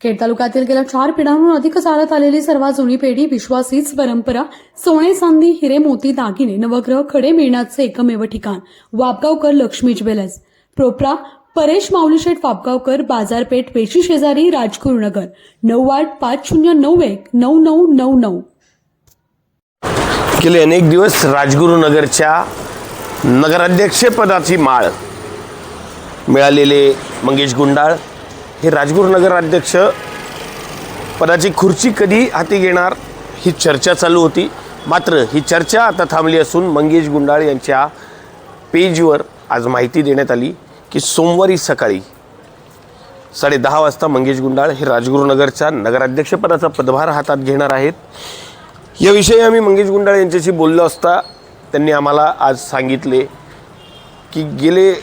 खेड तालुक्यातील गेल्या 4 पिढ्यांहून अधिक चालत आलेली सर्वात जुनी पेढी, विश्वास हीच परंपरा, सोने चांदी हिरे मोती दागिने नवग्रह खडे मिळण्याचे एकमेव ठिकाण वापगावकर लक्ष्मी ज्वेलर्स, प्रोप्रा परेश माऊलीशेठ वापगावकर, बाजारपेठ पेशी शेजारी, राजगुरुनगर, 9850919999। गेले अनेक दिवस राजगुरुनगरच्या नगराध्यक्षपदाची माळ मिळालेले मंगेश गुंडाळ हे राजगुरुनगर अध्यक्ष पदाची खुर्ची कधी हाती घेणार ही चर्चा चालू होती। मात्र ही चर्चा आता थांबली असून मंगेश गुंडाळ यांच्या पेजवर आज माहिती देण्यात आली की सोमवारी सकाळी 10:30 वाजता मंगेश गुंडाळ हे राजगुरुनगरच्या नगराध्यक्षपदाचा पदभार हातात घेणार आहेत। याविषयी आम्ही मंगेश गुंडाळ यांच्याशी बोललो असता त्यांनी आम्हाला आज सांगितले की गेले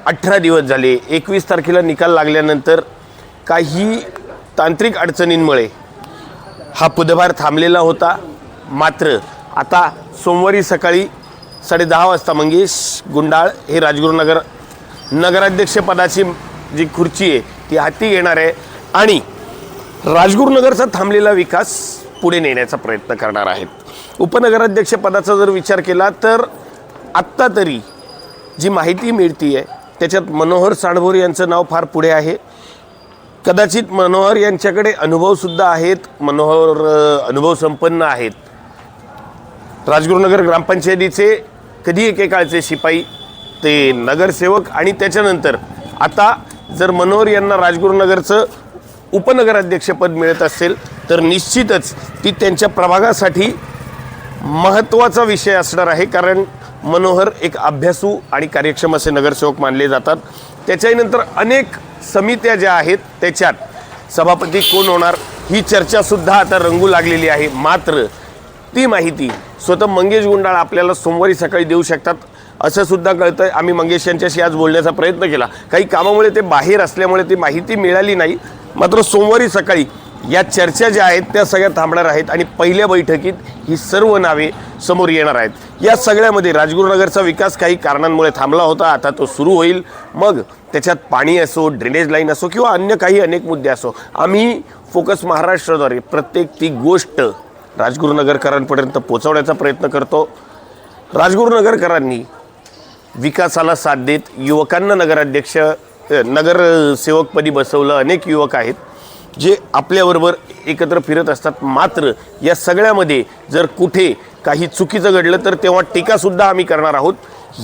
18 दिवस झाले, 21 तारखेला निकाल लागल्यानंतर काही तांत्रिक अडचणींमुळे हा पदभार थांबलेला होता। मात्र आता सोमवारी सकाळी 10:30 वाजता मंगेश गुंडाळ हे राजगुरुनगर नगराध्यक्षपदाची जी खुर्ची आहे ती हाती घेणार आहे आणि राजगुरुनगरचा थांबलेला विकास पुढे नेण्याचा प्रयत्न करणार आहेत। उपनगराध्यक्षपदाचा जर विचार केला तर आत्ता तरी जी माहिती मिळती आहे त्याच्यात मनोहर साळभोर यांचं नाव फार पुढे आहे। कदाचित मनोहर यांच्याकडे अनुभवसुद्धा आहेत, मनोहर अनुभव संपन्न आहेत। राजगुरुनगर ग्रामपंचायतीचे कधी एकेकाळचे शिपाई ते नगरसेवक आणि त्याच्यानंतर आता जर मनोहर यांना राजगुरुनगरचं उपनगराध्यक्षपद मिळत असेल तर निश्चितच ती त्यांच्या प्रभागासाठी महत्त्वाचा विषय असणार आहे। कारण मनोहर एक अभ्यासू आणि कार्यक्षम असे नगरसेवक मानले जातात। त्याच्यानंतर अनेक समित्या ज्या आहेत त्याच्यात सभापती कोण होणार ही चर्चासुद्धा आता रंगू लागलेली आहे। मात्र ती माहिती स्वतः मंगेश गुंडाळ आपल्याला सोमवारी सकाळी देऊ शकतात असं सुद्धा कळतंय। आम्ही मंगेश यांच्याशी आज बोलण्याचा प्रयत्न केला, काही कामामुळे ते बाहेर असल्यामुळे ती माहिती मिळाली नाही। मात्र सोमवारी सकाळी या चर्चा ज्या आहेत त्या सगळ्या थांबणार आहेत आणि पहिल्या बैठकीत ही सर्व नावे समोर येणार आहेत। या सगळ्यामध्ये राजगुरुनगरचा विकास काही कारणांमुळे थांबला होता, आता तो सुरू होईल। मग त्याच्यात पाणी असो, ड्रेनेज लाईन असो किंवा अन्य काही अनेक मुद्दे असो, आम्ही फोकस महाराष्ट्राद्वारे प्रत्येक ती गोष्ट राजगुरुनगरकरांपर्यंत पोहोचवण्याचा प्रयत्न करतो। राजगुरुनगरकरांनी विकासाला साथ देत युवकांना नगरसेवकपदी बसवलं। अनेक युवक आहेत जे आपल्याबरोबर एकत्र फिरत असतात। मात्र या सगळ्यामध्ये जर कुठे काही चुकीचं घडलं तर तेव्हा टीकासुद्धा आम्ही करणार आहोत।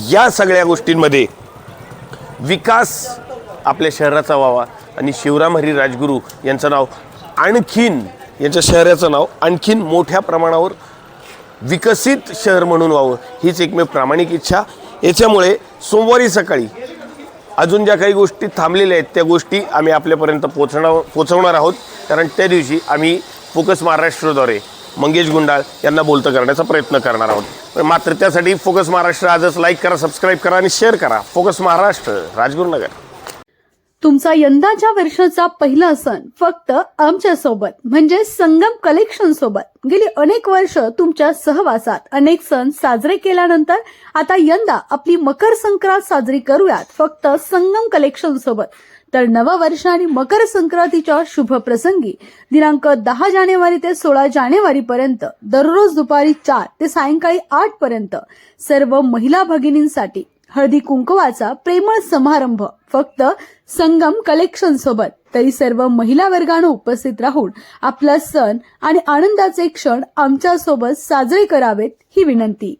या सगळ्या गोष्टींमध्ये विकास आपल्या शहराचा व्हावा आणि शिवराम हरी राजगुरू यांचं नाव आणखीन, यांच्या शहराचं नाव आणखीन मोठ्या प्रमाणावर विकसित शहर म्हणून व्हावं हीच एकमेव प्रामाणिक इच्छा। याच्यामुळे सोमवारी सकाळी अजून ज्या काही गोष्टी थांबलेल्या आहेत त्या गोष्टी आम्ही आपल्यापर्यंत पोहोचवणार आहोत। कारण त्या दिवशी आम्ही फोकस महाराष्ट्राद्वारे मंगेश गुंडाळ यांना बोलतं करण्याचा प्रयत्न करणार आहोत। मात्र त्यासाठी फोकस महाराष्ट्र आजच लाईक करा, सबस्क्राईब करा आणि शेअर करा। फोकस महाराष्ट्र, राजगुरुनगर। तुमचा यंदाच्या वर्षाचा पहिला सण फक्त आमच्या सोबत म्हणजे संगम कलेक्शन सोबत। गेली अनेक वर्ष तुमच्या सहवासात अनेक सण साजरे केल्यानंतर आता यंदा आपली मकर संक्रांत साजरी करूयात फक्त संगम कलेक्शन सोबत। तर नववर्ष आणि मकर संक्रांतीच्या शुभ प्रसंगी दिनांक 10 जानेवारी ते 16 जानेवारी पर्यंत दररोज दुपारी 4 ते सायंकाळी 8 पर्यंत सर्व महिला भगिनींसाठी हळदी कुंकवाचा प्रेमळ समारंभ फक्त संगम कलेक्शन सोबत। तरी सर्व महिला वर्गाने उपस्थित राहून आपला सण आणि आनंदाचे क्षण आमच्या सोबत साजरे करावेत ही विनंती।